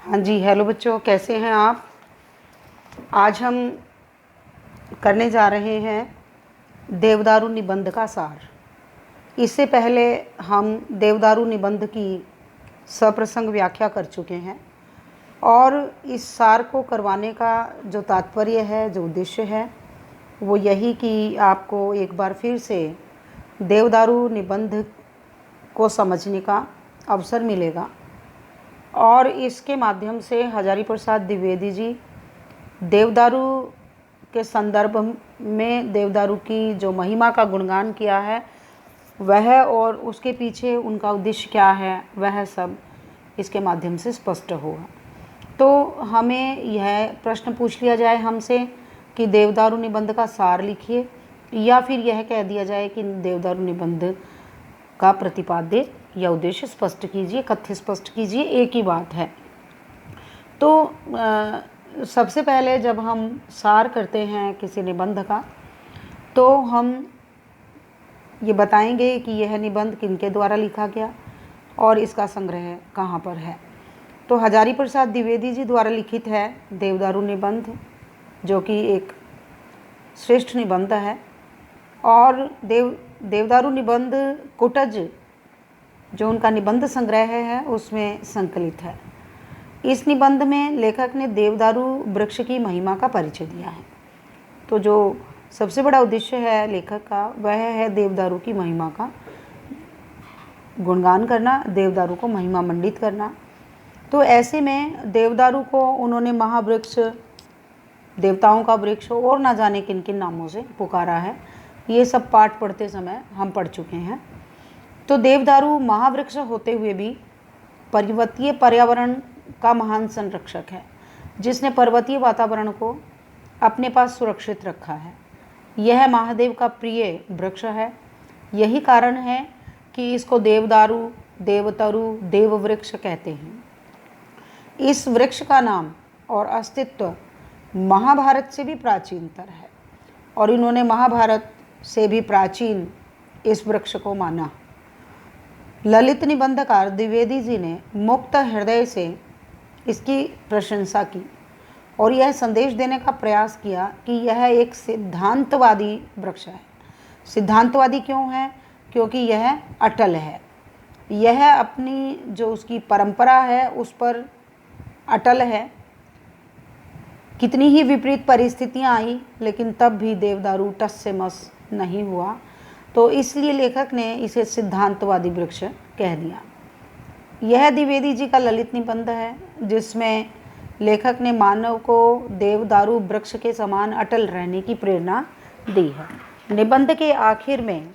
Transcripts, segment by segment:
हाँ जी, हेलो बच्चों, कैसे हैं आप। आज हम करने जा रहे हैं देवदारू निबंध का सार। इससे पहले हम देवदारू निबंध की सप्रसंग व्याख्या कर चुके हैं और इस सार को करवाने का जो तात्पर्य है, जो उद्देश्य है, वो यही कि आपको एक बार फिर से देवदारू निबंध को समझने का अवसर मिलेगा और इसके माध्यम से हजारी प्रसाद द्विवेदी जी देवदारू के संदर्भ में देवदारू की जो महिमा का गुणगान किया है वह, और उसके पीछे उनका उद्देश्य क्या है, वह सब इसके माध्यम से स्पष्ट होगा। तो हमें यह प्रश्न पूछ लिया जाए हमसे कि देवदारू निबंध का सार लिखिए, या फिर यह कह दिया जाए कि देवदारू निबंध का प्रतिपाद्य या उद्देश्य स्पष्ट कीजिए, कथ्य स्पष्ट कीजिए, एक ही बात है। तो सबसे पहले जब हम सार करते हैं किसी निबंध का, तो हम ये बताएंगे कि यह निबंध किनके द्वारा लिखा गया और इसका संग्रह कहाँ पर है। तो हजारी प्रसाद द्विवेदी जी द्वारा लिखित है देवदारू निबंध, जो कि एक श्रेष्ठ निबंध है। और देवदारू निबंध कुटज, जो उनका निबंध संग्रह है, उसमें संकलित है। इस निबंध में लेखक ने देवदारू वृक्ष की महिमा का परिचय दिया है। तो जो सबसे बड़ा उद्देश्य है लेखक का, वह है देवदारू की महिमा का गुणगान करना, देवदारू को महिमा मंडित करना। तो ऐसे में देवदारू को उन्होंने महावृक्ष, देवताओं का वृक्ष और ना जाने किन किन नामों से पुकारा है। ये सब पाठ पढ़ते समय हम पढ़ चुके हैं। तो देवदारू महावृक्ष होते हुए भी पर्वतीय पर्यावरण का महान संरक्षक है, जिसने पर्वतीय वातावरण को अपने पास सुरक्षित रखा है। यह महादेव का प्रिय वृक्ष है। यही कारण है कि इसको देवदारू, देवतरु, देववृक्ष कहते हैं। इस वृक्ष का नाम और अस्तित्व महाभारत से भी प्राचीनतर है और इन्होंने महाभारत से भी प्राचीन इस वृक्ष को माना। ललित निबंधकार द्विवेदी जी ने मुक्त हृदय से इसकी प्रशंसा की और यह संदेश देने का प्रयास किया कि यह एक सिद्धांतवादी वृक्ष है। सिद्धांतवादी क्यों है? क्योंकि यह अटल है। यह अपनी जो उसकी परंपरा है उस पर अटल है। कितनी ही विपरीत परिस्थितियां आई, लेकिन तब भी देवदारू टस से मस नहीं हुआ। तो इसलिए लेखक ने इसे सिद्धांतवादी वृक्ष कह दिया। यह द्विवेदी जी का ललित निबंध है, जिसमें लेखक ने मानव को देवदारू वृक्ष के समान अटल रहने की प्रेरणा दी है। निबंध के आखिर में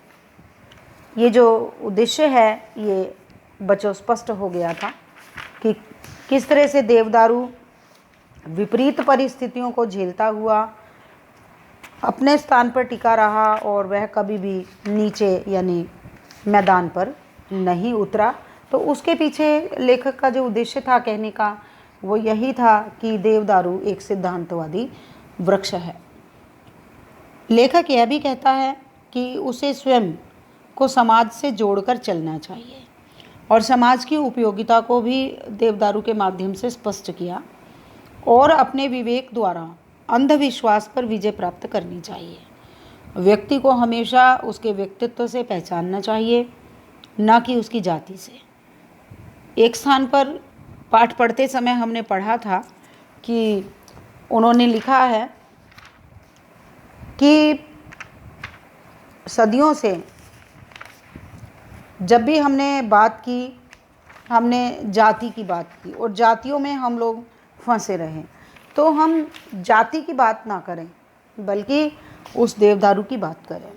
ये जो उद्देश्य है, ये बच्चों स्पष्ट हो गया था कि किस तरह से देवदारू विपरीत परिस्थितियों को झेलता हुआ अपने स्थान पर टिका रहा और वह कभी भी नीचे यानी मैदान पर नहीं उतरा। तो उसके पीछे लेखक का जो उद्देश्य था कहने का, वो यही था कि देवदारू एक सिद्धांतवादी वृक्ष है। लेखक यह भी कहता है कि उसे स्वयं को समाज से जोड़कर चलना चाहिए और समाज की उपयोगिता को भी देवदारू के माध्यम से स्पष्ट किया और अपने विवेक द्वारा अंधविश्वास पर विजय प्राप्त करनी चाहिए। व्यक्ति को हमेशा उसके व्यक्तित्व से पहचानना चाहिए, न कि उसकी जाति से। एक स्थान पर पाठ पढ़ते समय हमने पढ़ा था कि उन्होंने लिखा है कि सदियों से जब भी हमने बात की, हमने जाति की बात की और जातियों में हम लोग फंसे रहे। तो हम जाति की बात ना करें, बल्कि उस देवदारू की बात करें।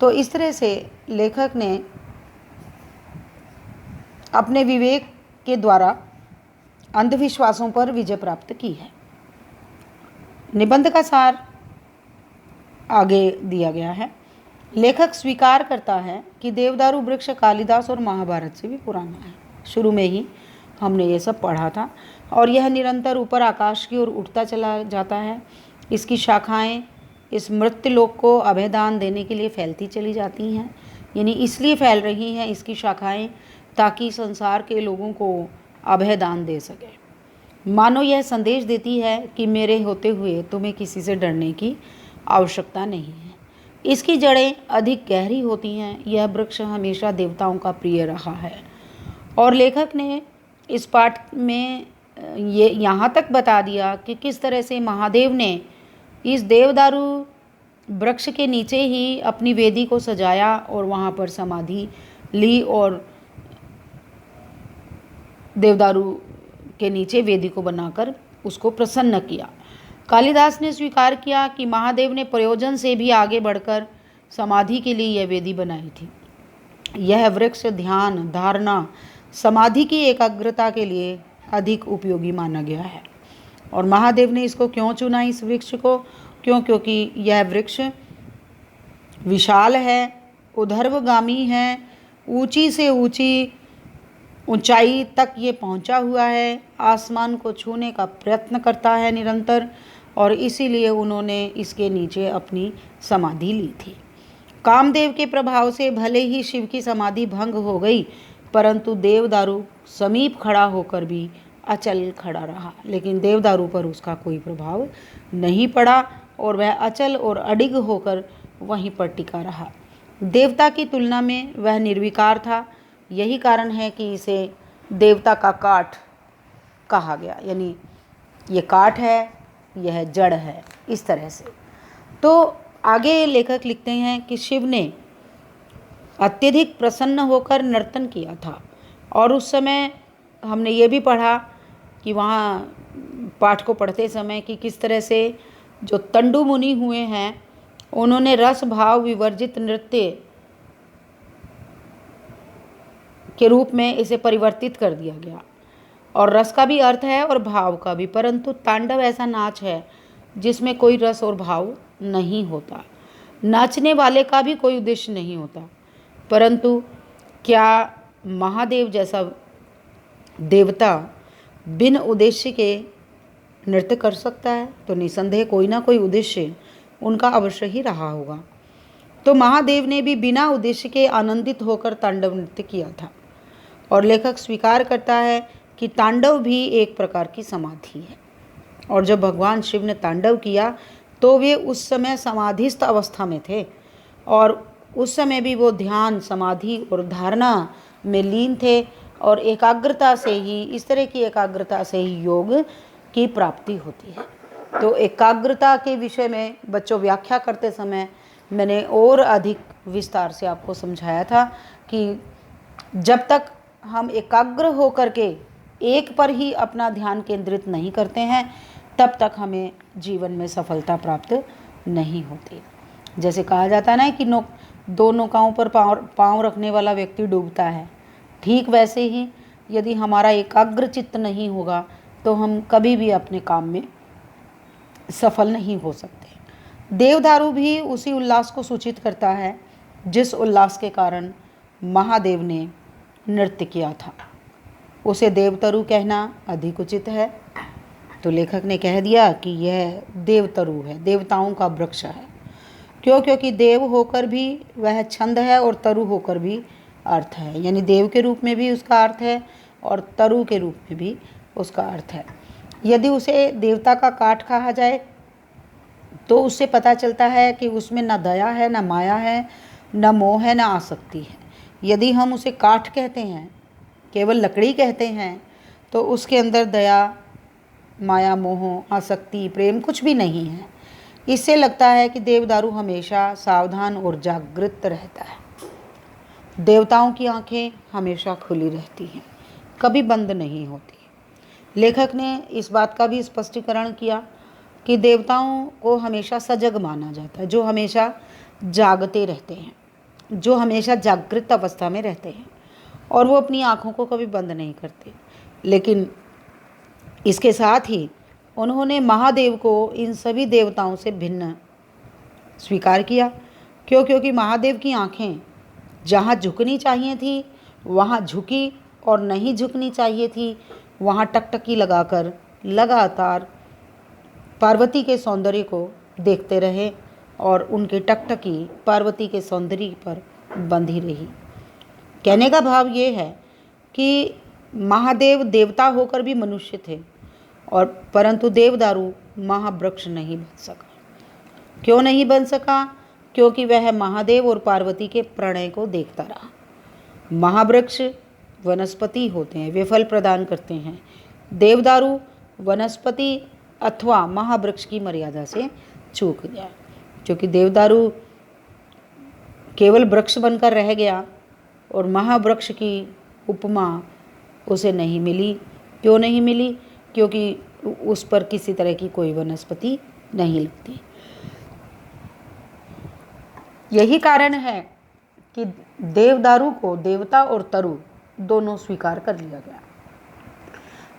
तो इस तरह से लेखक ने अपने विवेक के द्वारा अंधविश्वासों पर विजय प्राप्त की है। निबंध का सार आगे दिया गया है। लेखक स्वीकार करता है कि देवदारू वृक्ष कालिदास और महाभारत से भी पुराना है। शुरू में ही हमने ये सब पढ़ा था और यह निरंतर ऊपर आकाश की ओर उठता चला जाता है। इसकी शाखाएं इस मृत्युलोक को अभयदान देने के लिए फैलती चली जाती हैं, यानी इसलिए फैल रही हैं इसकी शाखाएं ताकि संसार के लोगों को अभयदान दे सके। मानो यह संदेश देती है कि मेरे होते हुए तुम्हें किसी से डरने की आवश्यकता नहीं है। इसकी जड़ें अधिक गहरी होती हैं। यह वृक्ष हमेशा देवताओं का प्रिय रहा है और लेखक ने इस पाठ में ये यहाँ तक बता दिया कि किस तरह से महादेव ने इस देवदारू वृक्ष के नीचे ही अपनी वेदी को सजाया और वहाँ पर समाधि ली और देवदारू के नीचे वेदी को बनाकर उसको प्रसन्न किया। कालिदास ने स्वीकार किया कि महादेव ने प्रयोजन से भी आगे बढ़कर समाधि के लिए यह वेदी बनाई थी। यह वृक्ष ध्यान, धारणा, समाधि की एकाग्रता के लिए अधिक उपयोगी माना गया है। और महादेव ने इसको क्यों चुना, इस वृक्ष को? क्योंकि यह वृक्ष विशाल है, ऊर्ध्वगामी है, ऊंची से ऊंची ऊंचाई तक ये पहुंचा हुआ है, आसमान को छूने का प्रयत्न करता है निरंतर, और इसीलिए उन्होंने इसके नीचे अपनी समाधि ली थी। कामदेव के प्रभाव से भले ही शिव की समाधि भंग हो गई, परंतु देवदारू समीप खड़ा होकर भी अचल खड़ा रहा, लेकिन देवदारू पर उसका कोई प्रभाव नहीं पड़ा और वह अचल और अडिग होकर वहीं पर टिका रहा। देवता की तुलना में वह निर्विकार था। यही कारण है कि इसे देवता का काठ कहा गया, यानी ये काठ है, यह जड़ है, इस तरह से। तो आगे लेखक लिखते हैं कि शिव ने अत्यधिक प्रसन्न होकर नर्तन किया था और उस समय हमने ये भी पढ़ा कि वहाँ पाठ को पढ़ते समय कि किस तरह से जो तंडु मुनि हुए हैं उन्होंने रस भाव विवर्जित नृत्य के रूप में इसे परिवर्तित कर दिया गया। और रस का भी अर्थ है और भाव का भी, परंतु तांडव ऐसा नाच है जिसमें कोई रस और भाव नहीं होता। नाचने वाले का भी कोई उद्देश्य नहीं होता, परंतु क्या महादेव जैसा देवता बिन उद्देश्य के नृत्य कर सकता है? तो निसंदेह कोई ना कोई उद्देश्य उनका अवश्य ही रहा होगा। तो महादेव ने भी बिना उद्देश्य के आनंदित होकर तांडव नृत्य किया था। और लेखक स्वीकार करता है कि तांडव भी एक प्रकार की समाधि है। और जब भगवान शिव ने तांडव किया तो वे उस समय समाधिस्थ अवस्था में थे और उस समय भी वो ध्यान, समाधि और धारणा में लीन थे और एकाग्रता से ही, इस तरह की एकाग्रता से ही योग की प्राप्ति होती है। तो एकाग्रता के विषय में बच्चों व्याख्या करते समय मैंने और अधिक विस्तार से आपको समझाया था कि जब तक हम एकाग्र होकर के एक पर ही अपना ध्यान केंद्रित नहीं करते हैं तब तक हमें जीवन में सफलता प्राप्त नहीं होती। जैसे कहा जाता है ना कि दो नौकाओं पर पाँव रखने वाला व्यक्ति डूबता है, ठीक वैसे ही यदि हमारा एकाग्र चित्त नहीं होगा तो हम कभी भी अपने काम में सफल नहीं हो सकते। देवदारू भी उसी उल्लास को सूचित करता है जिस उल्लास के कारण महादेव ने नृत्य किया था। उसे देवतरु कहना अधिक उचित है। तो लेखक ने कह दिया कि यह देवतरु है, देवताओं का वृक्ष है। क्योंकि देव होकर भी वह छंद है और तरु होकर भी अर्थ है, यानी देव के रूप में भी उसका अर्थ है और तरु के रूप में भी उसका अर्थ है। यदि उसे देवता का काठ कहा जाए तो उससे पता चलता है कि उसमें न दया है, न माया है, न मोह है, न आसक्ति है। यदि हम उसे काठ कहते हैं, केवल लकड़ी कहते हैं, तो उसके अंदर दया, माया, मोह, आसक्ति, प्रेम कुछ भी नहीं है। इससे लगता है कि देवदारू हमेशा सावधान और जागृत रहता है। देवताओं की आंखें हमेशा खुली रहती हैं, कभी बंद नहीं होती। लेखक ने इस बात का भी स्पष्टीकरण किया कि देवताओं को हमेशा सजग माना जाता है, जो हमेशा जागते रहते हैं, जो हमेशा जागृत अवस्था में रहते हैं और वो अपनी आँखों को कभी बंद नहीं करते। लेकिन इसके साथ ही उन्होंने महादेव को इन सभी देवताओं से भिन्न स्वीकार किया। क्योंकि महादेव की आँखें जहाँ झुकनी चाहिए थी वहाँ झुकी और नहीं झुकनी चाहिए थी वहाँ टकटकी लगाकर लगातार पार्वती के सौंदर्य को देखते रहे और उनकी टकटकी पार्वती के सौंदर्य पर बंधी रही। कहने का भाव ये है कि महादेव देवता होकर भी मनुष्य थे और परंतु देवदारू महावृक्ष नहीं बन सका। क्यों नहीं बन सका? क्योंकि वह महादेव और पार्वती के प्रणय को देखता रहा। महावृक्ष वनस्पति होते हैं, वे फल प्रदान करते हैं। देवदारू वनस्पति अथवा महावृक्ष की मर्यादा से चूक गया, क्योंकि देवदारू केवल वृक्ष बनकर रह गया और महावृक्ष की उपमा उसे नहीं मिली। क्यों नहीं मिली? क्योंकि उस पर किसी तरह की कोई वनस्पति नहीं लगती। यही कारण है कि देवदारू को देवता और तरु दोनों स्वीकार कर लिया गया।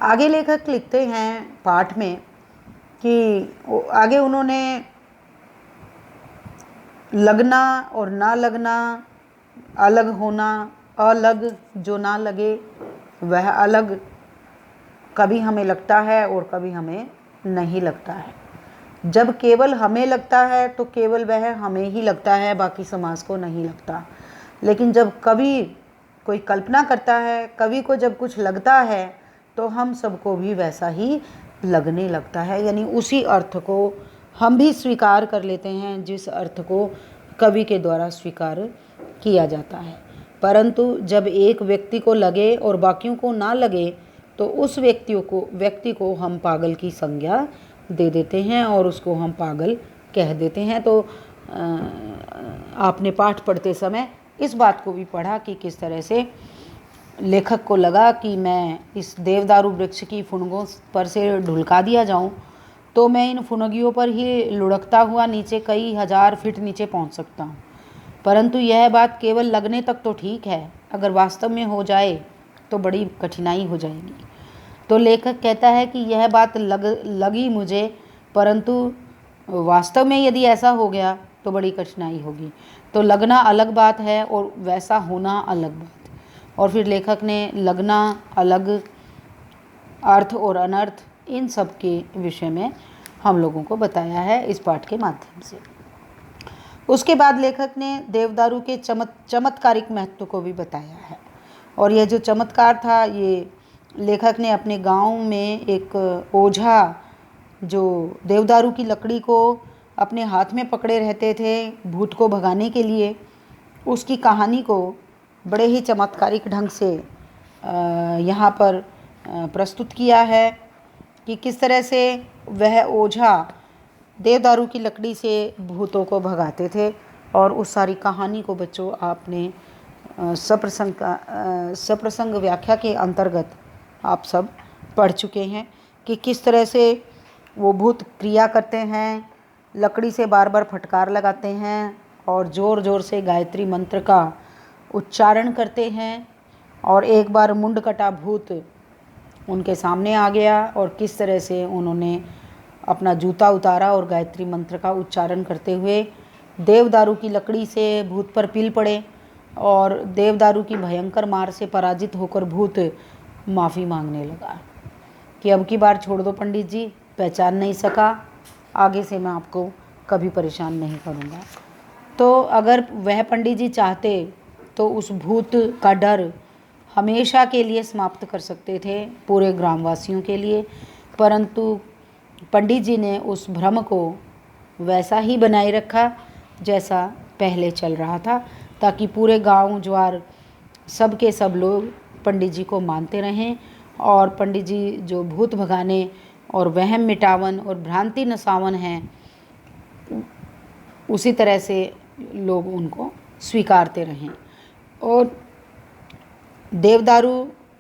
आगे लेखक लिखते हैं पाठ में कि आगे उन्होंने लगना और ना लगना, अलग होना, अलग जो ना लगे वह अलग, कभी हमें लगता है और कभी हमें नहीं लगता है। जब केवल हमें लगता है तो केवल वह हमें ही लगता है, बाकी समाज को नहीं लगता। लेकिन जब कभी कोई कल्पना करता है, कवि को जब कुछ लगता है तो हम सबको भी वैसा ही लगने लगता है, यानी उसी अर्थ को हम भी स्वीकार कर लेते हैं जिस अर्थ को कवि के द्वारा स्वीकार किया जाता है। परंतु जब एक व्यक्ति को लगे और बाकियों को ना लगे तो उस व्यक्ति को हम पागल की संज्ञा दे देते हैं और उसको हम पागल कह देते हैं। तो आपने पाठ पढ़ते समय इस बात को भी पढ़ा कि किस तरह से लेखक को लगा कि मैं इस देवदारू वृक्ष की फुनगों पर से ढुलका दिया जाऊं तो मैं इन फुनगियों पर ही लुढ़कता हुआ नीचे कई हजार फीट नीचे पहुंच सकता हूं। परंतु यह बात केवल लगने तक तो ठीक है, अगर वास्तव में हो जाए तो बड़ी कठिनाई हो जाएगी। तो लेखक कहता है कि यह बात लगी मुझे, परंतु वास्तव में यदि ऐसा हो गया तो बड़ी कठिनाई होगी। तो लगना अलग बात है और वैसा होना अलग बात। और फिर लेखक ने लगना, अलग, अर्थ और अनर्थ, इन सब के विषय में हम लोगों को बताया है इस पाठ के माध्यम से। उसके बाद लेखक ने देवदारू के चमत्कारिक महत्व को भी बताया है। और यह जो चमत्कार था, ये लेखक ने अपने गांव में एक ओझा जो देवदारू की लकड़ी को अपने हाथ में पकड़े रहते थे भूत को भगाने के लिए, उसकी कहानी को बड़े ही चमत्कारिक ढंग से यहाँ पर प्रस्तुत किया है कि किस तरह से वह ओझा देवदारू की लकड़ी से भूतों को भगाते थे। और उस सारी कहानी को बच्चों आपने सप्रसंग व्याख्या के अंतर्गत आप सब पढ़ चुके हैं कि किस तरह से वो भूत क्रिया करते हैं, लकड़ी से बार बार फटकार लगाते हैं और ज़ोर ज़ोर से गायत्री मंत्र का उच्चारण करते हैं। और एक बार मुंड कटा भूत उनके सामने आ गया और किस तरह से उन्होंने अपना जूता उतारा और गायत्री मंत्र का उच्चारण करते हुए देवदारू की लकड़ी से भूत पर पील पड़े और देवदारू की भयंकर मार से पराजित होकर भूत माफ़ी मांगने लगा कि अब की बार छोड़ दो पंडित जी, पहचान नहीं सका, आगे से मैं आपको कभी परेशान नहीं करूँगा। तो अगर वह पंडित जी चाहते तो उस भूत का डर हमेशा के लिए समाप्त कर सकते थे पूरे ग्रामवासियों के लिए, परंतु पंडित जी ने उस भ्रम को वैसा ही बनाए रखा जैसा पहले चल रहा था, ताकि पूरे गांव ज्वार सब के सब लोग पंडित जी को मानते रहें और पंडित जी जो भूत भगाने और वहम मिटावन और भ्रांति नसावन हैं, उसी तरह से लोग उनको स्वीकारते रहें। और देवदारू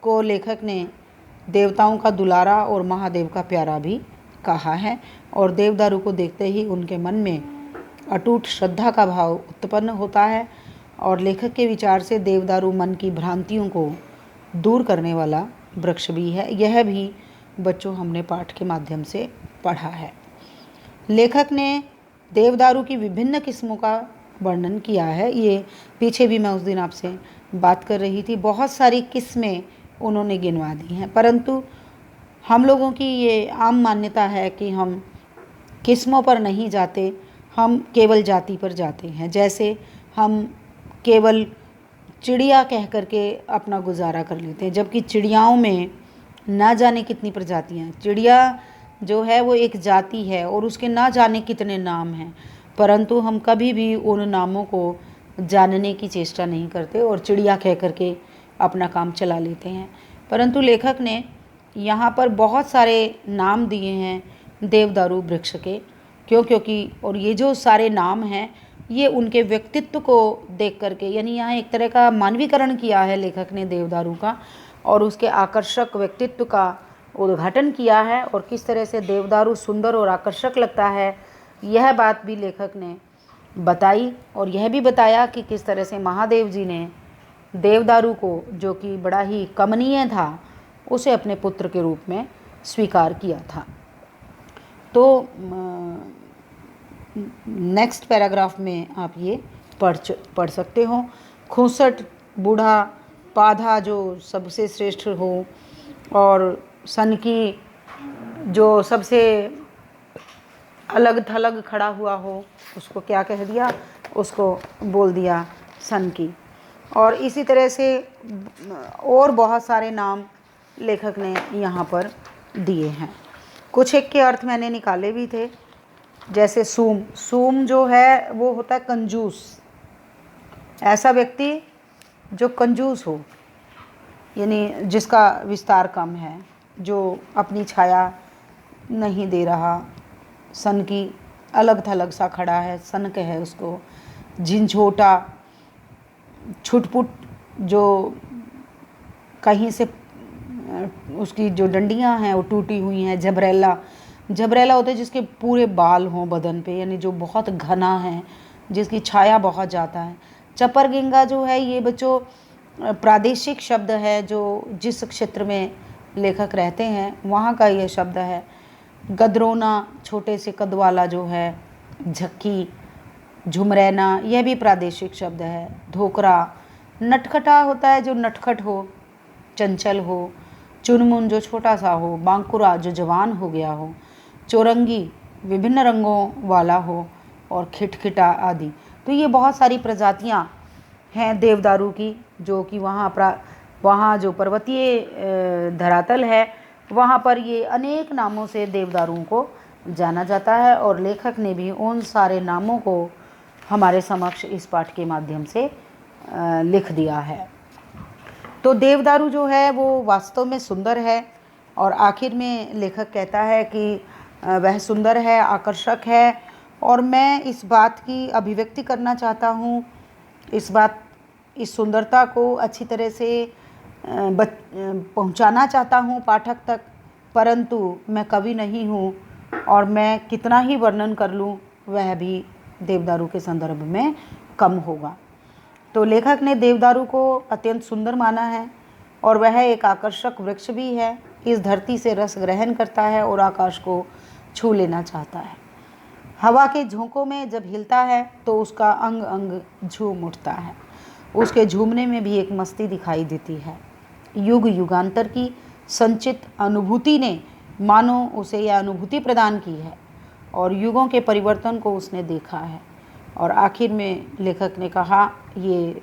को लेखक ने देवताओं का दुलारा और महादेव का प्यारा भी कहा है। और देवदारू को देखते ही उनके मन में अटूट श्रद्धा का भाव उत्पन्न होता है। और लेखक के विचार से देवदारू मन की भ्रांतियों को दूर करने वाला वृक्ष भी है। यह भी बच्चों हमने पाठ के माध्यम से पढ़ा है। लेखक ने देवदारू की विभिन्न किस्मों का वर्णन किया है। ये पीछे भी मैं उस दिन आपसे बात कर रही थी, बहुत सारी किस्में उन्होंने गिनवा दी हैं, परंतु हम लोगों की ये आम मान्यता है कि हम किस्मों पर नहीं जाते, हम केवल जाति पर जाते हैं। जैसे हम केवल चिड़िया कह करके अपना गुजारा कर लेते हैं, जबकि चिड़ियाओं में ना जाने कितनी प्रजातियाँ। चिड़िया जो है वो एक जाति है और उसके ना जाने कितने नाम हैं, परंतु हम कभी भी उन नामों को जानने की चेष्टा नहीं करते और चिड़िया कह करके अपना काम चला लेते हैं। परंतु लेखक ने यहाँ पर बहुत सारे नाम दिए हैं देवदारू वृक्ष के। क्योंकि और ये जो सारे नाम हैं ये उनके व्यक्तित्व को देख करके, यानी यहाँ एक तरह का मानवीकरण किया है लेखक ने देवदारू का और उसके आकर्षक व्यक्तित्व का उद्घाटन किया है। और किस तरह से देवदारू सुंदर और आकर्षक लगता है यह बात भी लेखक ने बताई। और यह भी बताया कि किस तरह से महादेव जी ने देवदारू को, जो कि बड़ा ही कमनीय था, उसे अपने पुत्र के रूप में स्वीकार किया था। तो नेक्स्ट पैराग्राफ में आप ये पढ़ सकते हो। खूंसट बूढ़ा पाधा जो सबसे श्रेष्ठ हो और सन की जो सबसे अलग थलग खड़ा हुआ हो, उसको क्या कह दिया, उसको बोल दिया सन की। और इसी तरह से और बहुत सारे नाम लेखक ने यहाँ पर दिए हैं। कुछ एक के अर्थ मैंने निकाले भी थे, जैसे सूम। सूम जो है वो होता है कंजूस, ऐसा व्यक्ति जो कंजूस हो, यानी जिसका विस्तार कम है, जो अपनी छाया नहीं दे रहा, सन की अलग थलग सा खड़ा है, सनक है उसको। झिंझोटा, छुटपुट, जो कहीं से उसकी जो डंडियां हैं वो टूटी हुई हैं। झबरेला, झबरेला होते हैं जिसके पूरे बाल हों बदन पे, यानी जो बहुत घना है, जिसकी छाया बहुत जाता है। चपरगिंगा जो है ये बच्चों प्रादेशिक शब्द है, जो जिस क्षेत्र में लेखक रहते हैं वहाँ का ये शब्द है। गदरोना, छोटे से कद वाला जो है। झक्की, झुमरैना, यह भी प्रादेशिक शब्द है। धोकरा, नटखटा होता है जो नटखट हो, चंचल हो। चुनमुन, जो छोटा सा हो। बांकुरा, जो जवान हो गया हो। चौरंगी, विभिन्न रंगों वाला हो। और खिटखिटा आदि। तो ये बहुत सारी प्रजातियां हैं देवदारू की, जो कि वहाँ जो पर्वतीय धरातल है वहाँ पर ये अनेक नामों से देवदारुओं को जाना जाता है। और लेखक ने भी उन सारे नामों को हमारे समक्ष इस पाठ के माध्यम से लिख दिया है। तो देवदारू जो है वो वास्तव में सुंदर है और आखिर में लेखक कहता है कि वह सुंदर है, आकर्षक है। और मैं इस बात की अभिव्यक्ति करना चाहता हूँ, इस सुंदरता को अच्छी तरह से पहुँचाना चाहता हूँ पाठक तक, परंतु मैं कवि नहीं हूँ और मैं कितना ही वर्णन कर लूँ वह भी देवदारू के संदर्भ में कम होगा। तो लेखक ने देवदारू को अत्यंत सुंदर माना है और वह एक आकर्षक वृक्ष भी है। इस धरती से रस ग्रहण करता है और आकाश को छू लेना चाहता है। हवा के झोंकों में जब हिलता है तो उसका अंग अंग झूम उठता है। उसके झूमने में भी एक मस्ती दिखाई देती है। युग युगांतर की संचित अनुभूति ने मानो उसे यह अनुभूति प्रदान की है और युगों के परिवर्तन को उसने देखा है। और आखिर में लेखक ने कहा, ये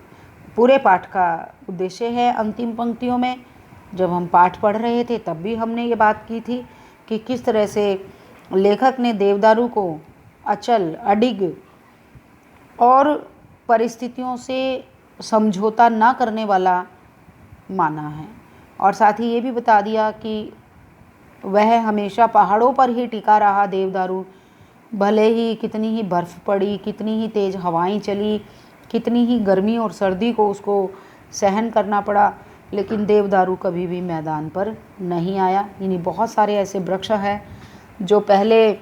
पूरे पाठ का उद्देश्य है। अंतिम पंक्तियों में जब हम पाठ पढ़ रहे थे तब भी हमने ये बात की थी कि किस तरह से लेखक ने देवदारू को अचल, अडिग और परिस्थितियों से समझौता ना करने वाला माना है। और साथ ही ये भी बता दिया कि वह हमेशा पहाड़ों पर ही टिका रहा देवदारू। भले ही कितनी ही बर्फ़ पड़ी, कितनी ही तेज़ हवाएं चली, कितनी ही गर्मी और सर्दी को उसको सहन करना पड़ा, लेकिन देवदारू कभी भी मैदान पर नहीं आया। यानी बहुत सारे ऐसे वृक्ष हैं जो पहले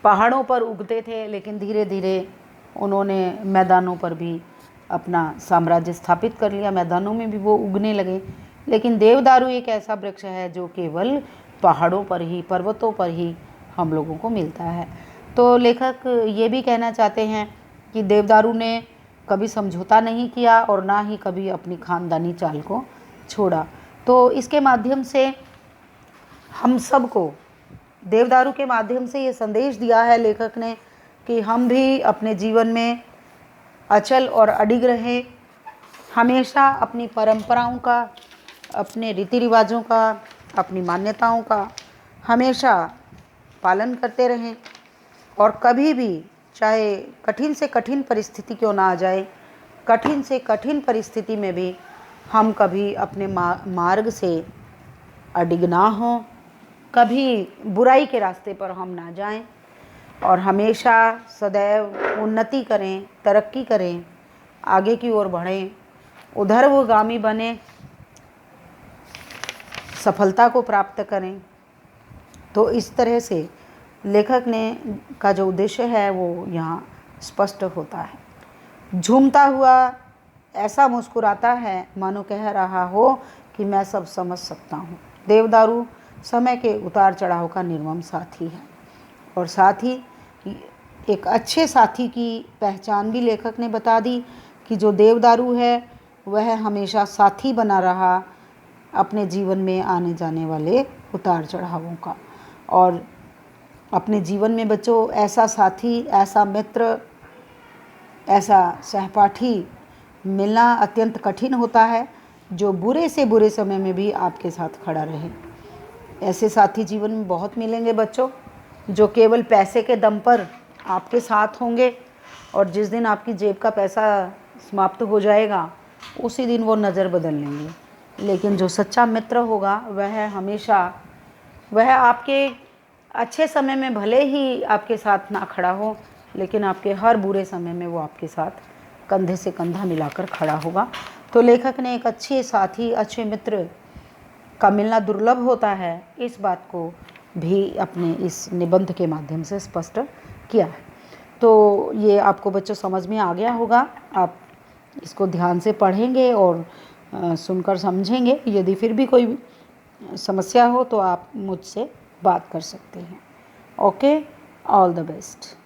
पहाड़ों पर उगते थे, लेकिन धीरे धीरे उन्होंने मैदानों पर भी अपना साम्राज्य स्थापित कर लिया, मैदानों में भी वो उगने लगे। लेकिन देवदारू एक ऐसा वृक्ष है जो केवल पहाड़ों पर ही, पर्वतों पर ही हम लोगों को मिलता है। तो लेखक ये भी कहना चाहते हैं कि देवदारू ने कभी समझौता नहीं किया और ना ही कभी अपनी ख़ानदानी चाल को छोड़ा। तो इसके माध्यम से हम सबको, देवदारू के माध्यम से ये संदेश दिया है लेखक ने कि हम भी अपने जीवन में अचल और अडिग रहें, हमेशा अपनी परंपराओं का, अपने रीति रिवाजों का अपनी मान्यताओं का हमेशा पालन करते रहें और कभी भी, चाहे कठिन से कठिन परिस्थिति क्यों ना आ जाए, कठिन से कठिन परिस्थिति में भी हम कभी अपने मार्ग से अडिग ना हों, कभी बुराई के रास्ते पर हम ना जाएं और हमेशा सदैव उन्नति करें, तरक्की करें, आगे की ओर बढ़ें, ऊर्ध्वगामी बने, सफलता को प्राप्त करें। तो इस तरह से लेखक ने का जो उद्देश्य है वो यहाँ स्पष्ट होता है। झूमता हुआ ऐसा मुस्कुराता है मानो कह रहा हो कि मैं सब समझ सकता हूँ। देवदारू समय के उतार चढ़ाव का निर्मम साथी है और साथ ही एक अच्छे साथी की पहचान भी लेखक ने बता दी कि जो देवदारू है वह हमेशा साथी बना रहा अपने जीवन में आने जाने वाले उतार चढ़ावों का। और अपने जीवन में बच्चों ऐसा साथी, ऐसा मित्र, ऐसा सहपाठी मिलना अत्यंत कठिन होता है जो बुरे से बुरे समय में भी आपके साथ खड़ा रहे। ऐसे साथी जीवन में बहुत मिलेंगे बच्चों, जो केवल पैसे के दम पर आपके साथ होंगे और जिस दिन आपकी जेब का पैसा समाप्त हो जाएगा उसी दिन वो नज़र बदल लेंगे। लेकिन जो सच्चा मित्र होगा वह आपके अच्छे समय में भले ही आपके साथ ना खड़ा हो, लेकिन आपके हर बुरे समय में वो आपके साथ कंधे से कंधा मिलाकर खड़ा होगा। तो लेखक ने एक अच्छे साथी, अच्छे मित्र का मिलना दुर्लभ होता है, इस बात को भी अपने इस निबंध के माध्यम से स्पष्ट किया है। तो ये आपको बच्चों समझ में आ गया होगा। आप इसको ध्यान से पढ़ेंगे और सुनकर समझेंगे। यदि फिर भी कोई समस्या हो तो आप मुझसे बात कर सकते हैं। Okay, all the best.